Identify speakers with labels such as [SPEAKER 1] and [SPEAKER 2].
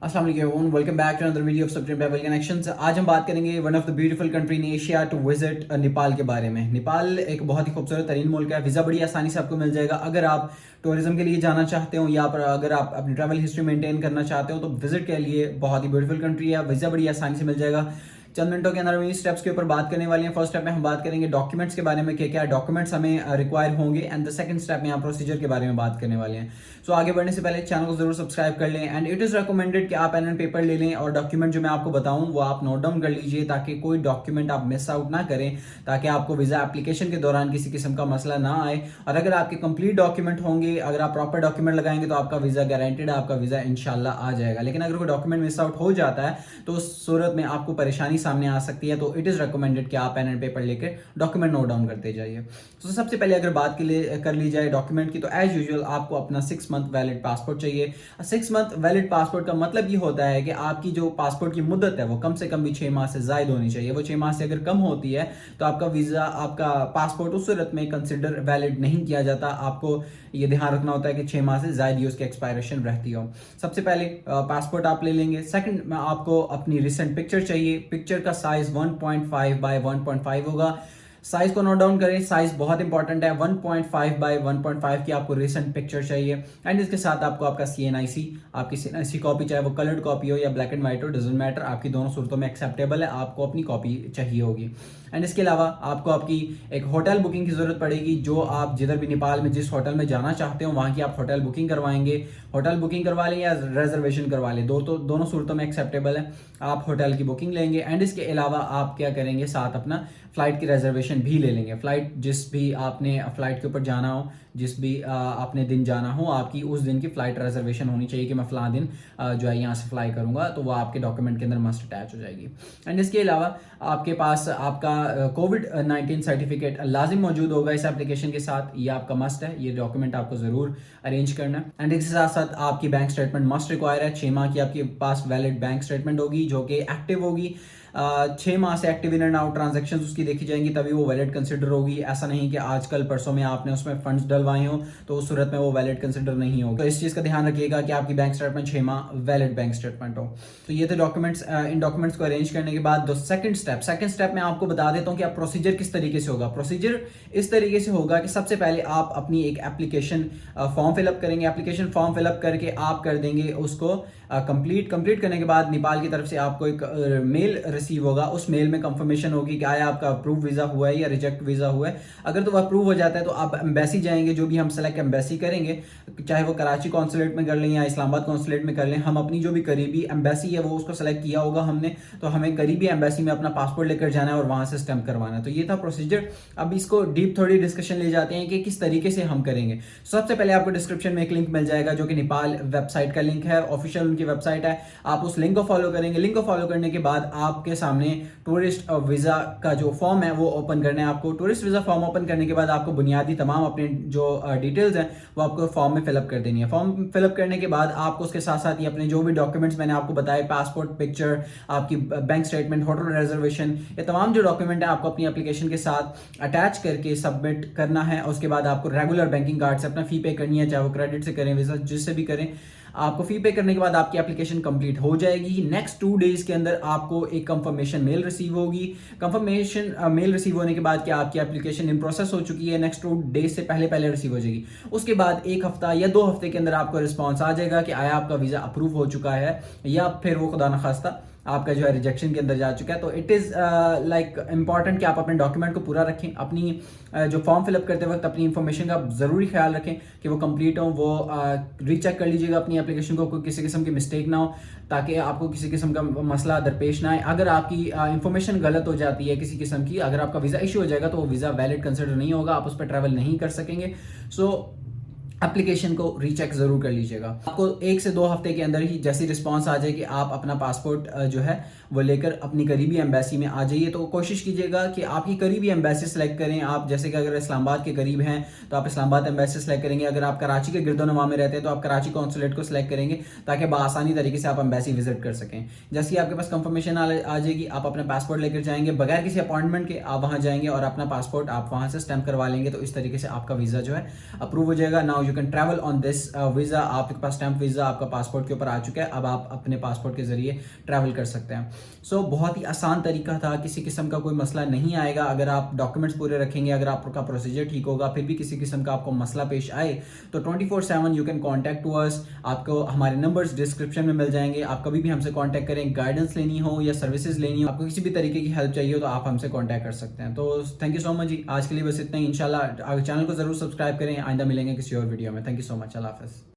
[SPEAKER 1] अस्सलाम वालेकुम, welcome back to another video of supreme travel connections. आज हम बात करेंगे one of the beautiful country in Asia to visit Nepal के बारे में। नेपाल एक बहुत ही खूबसूरत तरीन मुल्क है। वीज़ा बड़ी आसानी से आपको मिल जाएगा अगर आप टूरिज्म के लिए जाना चाहते हो या पर अगर आप अपनी ट्रैवल हिस्ट्री मेंटेन करना चाहते हो तो विजिट के लिए बहुत ही ब्यूटीफुल कंट्री है। वीज़ा बड़ी आसानी से मिल जाएगा। चंद मिनटों के अंदर हम इस स्टेप्स के ऊपर बात करने वाले हैं। फर्स्ट स्टेप में हम बात करेंगे डॉक्यूमेंट्स के बारे में कि क्या डॉक्यूमेंट्स हमें रिक्वायर होंगे, एंड द सेकंड स्टेप में हम प्रोसीजर के बारे में बात करने वाले हैं। सो आगे बढ़ने से पहले चैनल को जरूर सब्सक्राइब कर लें, एंड इट इज़ रिकमेंडेड कि आप पेन एंड पेपर ले लें और डॉक्यूमेंट जो मैं आपको बताऊं वो आप नोट डाउन कर लीजिए ताकि कोई डॉक्यूमेंट आप मिस आउट ना करें, ताकि आपको वीज़ा एप्लीकेशन के दौरान किसी किस्म का मसला ना आए। और अगर आपके कंप्लीट डॉक्यूमेंट होंगे, अगर आप प्रॉपर डॉक्यूमेंट लगाएंगे तो आपका वीज़ा गारंटेड है, आपका वीज़ा इंशाल्लाह आ जाएगा। लेकिन अगर कोई डॉक्यूमेंट मिस आउट हो जाता है तो उस सूरत में आपको परेशानी सामने आ सकती है। तो इट इज़ रिकमेंडेड कि आप पेन एंड पेपर लेकर डॉक्यूमेंट नोट डाउन करते जाइए। तो सबसे पहले अगर बात कर ली जाए डॉक्यूमेंट की, तो एज यूजुअल आपको अपना 6 मंथ वैलिड पासपोर्ट चाहिए। 6 मंथ वैलिड पासपोर्ट का मतलब ये होता है कि आपकी जो पासपोर्ट की मुद्दत है वो कम से कम भी 6 माह से ज़ायद होनी चाहिए। वो 6 माह से अगर कम होती है तो आपका वीज़ा, आपका पासपोर्ट उस सूरत में कंसिडर वैलिड नहीं किया जाता। आपको ये ध्यान रखना होता है कि 6 माह से ज़ायद ही उसकी एक्सपायरेशन रहती हो। सबसे पहले पासपोर्ट आप ले लेंगे। सेकंड में आपको अपनी रिसेंट पिक्चर चाहिए। पिक्चर का साइज 1.5 बाय 1.5 होगा। साइज को नोट डाउन करें, साइज बहुत इंपॉर्टेंट है। 1.5 बाय 1.5 की आपको रिसेंट पिक्चर चाहिए, एंड इसके साथ आपको आपका CNIC, आपकी CNIC कॉपी, चाहे वो कलर्ड कॉपी हो या ब्लैक एंड व्हाइट हो, डजंट मैटर, आपकी दोनों सूरतों में एक्सेप्टेबल है, आपको अपनी कॉपी चाहिए होगी। एंड इसके अलावा आपको आपकी एक होटल बुकिंग की जरूरत पड़ेगी। जो आप जिधर भी नेपाल में जिस होटल में जाना चाहते हो वहाँ की आप होटल बुकिंग करवाएंगे। होटल बुकिंग करवा लें या रिजर्वेशन करवा लें, दोनों सूरतों में एक्सेप्टेबल है। आप होटल की बुकिंग लेंगे, एंड इसके अलावा आप क्या करेंगे, साथ अपना फ्लाइट की रिजर्वेशन भी ले लेंगे। फ्लाइट जिस भी आपने फ्लाइट के ऊपर जाना हो, जिस भी आपने दिन जाना हो, आपकी उस दिन की फ्लाइट रिजर्वेशन होनी चाहिए कि मैं फला दिन जो है यहाँ से फ्लाई करूंगा, तो वो आपके डॉक्यूमेंट के अंदर मस्ट अटैच हो जाएगी। एंड इसके अलावा आपके पास आपका COVID-19 सर्टिफिकेट लाजिम मौजूद होगा इस एप्लीकेशन के साथ। ये आपका मस्ट है, ये डॉक्यूमेंट आपको जरूर अरेंज करना है। एंड इसके साथ साथ आपकी बैंक स्टेटमेंट मस्ट रिक्वायर है। 6 माह की आपके पास वैलिड बैंक स्टेटमेंट होगी जो कि एक्टिव होगी। 6 माह से active in and out transaction उसकी देखी जाएंगी, तभी वो वैलिड कंसिडर होगी। ऐसा नहीं कि आजकल परसों में आपने उसमें फंड्स डलवाए हो तो उस सूरत में वो वैलिड कंसिडर नहीं होगा। तो इस चीज़ का ध्यान रखिएगा कि आपकी बैंक स्टेटमेंट 6 माह वैलिड बैंक स्टेटमेंट हो। तो ये थे डॉक्यूमेंट्स। इन डॉक्यूमेंट्स को अरेंज करने के बाद सेकंड स्टेप में आपको बता देता हूँ कि आप प्रोसीजर किस तरीके से होगा। प्रोसीजर इस तरीके से होगा कि सबसे पहले आप अपनी एक एप्लीकेशन फॉर्म फिलअप करेंगे। एप्लीकेशन फॉर्म फिलअप करके आप कर देंगे उसको कंप्लीट करने के बाद नेपाल की तरफ से आपको एक मेल रिसीव होगा। उस मेल में कंफर्मेशन होगी कि आया आपका अप्रूव वीज़ा हुआ है या रिजेक्ट वीज़ा हुआ है। अगर तो अप्रूव हो जाता है तो आप एम्बेसी जाएंगे, जो भी हम सेलेक्ट एम्बेसी करेंगे, चाहे वो कराची कॉन्सुलेट में कर लें या इस्लामाबाद कॉन्सुलेट में कर लें, हम अपनी जो भी करीबी एम्बेसी है वो उसको सेलेक्ट किया होगा हमने, तो हमें करीबी एम्बेसी में अपना पासपोर्ट लेकर जाना है और वहाँ से स्टैंप करवाना है। तो ये था प्रोसीजर। अब इसको डीप थोड़ी डिस्कशन ले जाते हैं कि किस तरीके से हम करेंगे। सबसे पहले आपको डिस्क्रिप्शन में एक लिंक मिल जाएगा जो कि नेपाल वेबसाइट का लिंक है, ऑफिशियल उनकी वेबसाइट है। आप उस लिंक को फॉलो करेंगे। लिंक को फॉलो करने के बाद आपके सामने टूरिस्ट वीज़ा का जो फॉर्म है वो ओपन करना है आपको। टूरिस्ट वीज़ा फॉर्म ओपन करने के बाद आपको बुनियादी तमाम अपने जो डिटेल्स हैं वो आपको फॉर्म में फिलअप कर देनी है। फॉर्म फिलअप करने के बाद आपको उसके साथ साथ ही अपने जो भी डॉक्यूमेंट्स मैंने आपको बताए, पासपोर्ट पिक्चर, आपकी बैंक स्टेटमेंट, होटल रिजर्वेशन, ये तमाम जो डॉक्यूमेंट है आपको अपनी एप्लीकेशन के साथ अटैच करके सबमिट करना है। उसके बाद आपको रेगुलर बैंकिंग कार्ड से अपना फी पे करनी है, चाहे वो क्रेडिट से करें, वीज़ा जिससे भी करें। आपको फी पे करने के बाद आपकी एप्लीकेशन कंप्लीट हो जाएगी। नेक्स्ट 2 डेज के अंदर आपको एक कंफर्मेशन मेल रिसीव होगी। कंफर्मेशन मेल रिसीव होने के बाद क्या आपकी एप्लीकेशन इन प्रोसेस हो चुकी है, नेक्स्ट 2 डेज से पहले रिसीव हो जाएगी। उसके बाद 1 हफ्ता या 2 हफ्ते के अंदर आपको रिस्पॉन्स आ जाएगा कि आया आपका वीज़ा अप्रूव हो चुका है या फिर वो खुदा न खास्ता आपका जो है रिजेक्शन के अंदर जा चुका है। तो इट इज़ लाइक इम्पॉर्टेंट कि आप अपने डॉक्यूमेंट को पूरा रखें। अपनी जो फॉर्म फिलअप करते वक्त अपनी इंफॉर्मेशन का ज़रूरी ख्याल रखें कि वो कंप्लीट हो। वो रीचेक कर लीजिएगा अपनी एप्लीकेशन को, कोई किसी किस्म की मिस्टेक ना हो, ताकि आपको किसी किस्म का मसला दरपेश ना आए। अगर आपकी इंफॉर्मेशन गलत हो जाती है किसी किस्म की, अगर आपका वीज़ा इशू हो जाएगा तो वो वीज़ा वैलिड कंसिडर नहीं होगा, आप उस पर ट्रैवल नहीं कर सकेंगे। सो एप्लीकेशन को रीचेक जरूर कर लीजिएगा। आपको 1 से 2 हफ्ते के अंदर ही जैसी रिस्पांस आ जाए कि आप अपना पासपोर्ट जो है वो लेकर अपनी करीबी एम्बेसी में आ जाइए। तो कोशिश कीजिएगा कि आपकी करीबी एम्बेसी सेलेक्ट करें। आप जैसे कि अगर इस्लामाबाद के करीब हैं तो आप इस्लामाबाद एम्बेसी सेलेक्ट करेंगे। अगर आप कराची के गिरदोनवा में रहते हैं तो आप कराची कॉन्सुलेट को सिलेक्ट करेंगे ताकि बआसानी तरीके से आप एम्बेसी विजिट कर सकें। जैसे ही आपके पास कंफर्मेशन आ जाएगी, आप अपना पासपोर्ट लेकर जाएंगे, बगैर किसी अपॉइंटमेंट के आप वहाँ जाएंगे और अपना पासपोर्ट आप वहाँ से स्टैंप करवा लेंगे। तो इस तरीके से आपका वीज़ा जो है अप्रूव हो जाएगा। Now you can travel on this visa. आपके पास स्टैम्प वीज़ा आपका पासपोर्ट के ऊपर आ चुका है, अब आप अपने पासपोर्ट के ज़रिए ट्रैवल कर सकते हैं। सो बहुत ही आसान तरीका था, किसी किस्म का कोई मसला नहीं आएगा अगर आप डॉक्यूमेंट्स पूरे रखेंगे, अगर आपका प्रोसीजर ठीक होगा। फिर भी किसी किस्म का आपको मसला पेश आए तो 24/7 you can contact to us. आपको हमारे नंबर्स डिस्क्रिप्शन में मिल जाएंगे, आप कभी भी हमसे कॉन्टैक्ट करें। गाइडेंस लेनी हो या सर्विसेज लेनी हो, आपको किसी भी तरीके की हेल्प चाहिए हो तो आप हमसे कॉन्टैक्ट कर सकते हैं। तो थैंक यू सो मच जी, आज के लिए बस इतना ही। इंशाल्लाह चैनल को जरूर सब्सक्राइब करें, आइंदा मिलेंगे किसी और वीडियो में। थैंक यू सो मच, अल्लाह हाफिज़।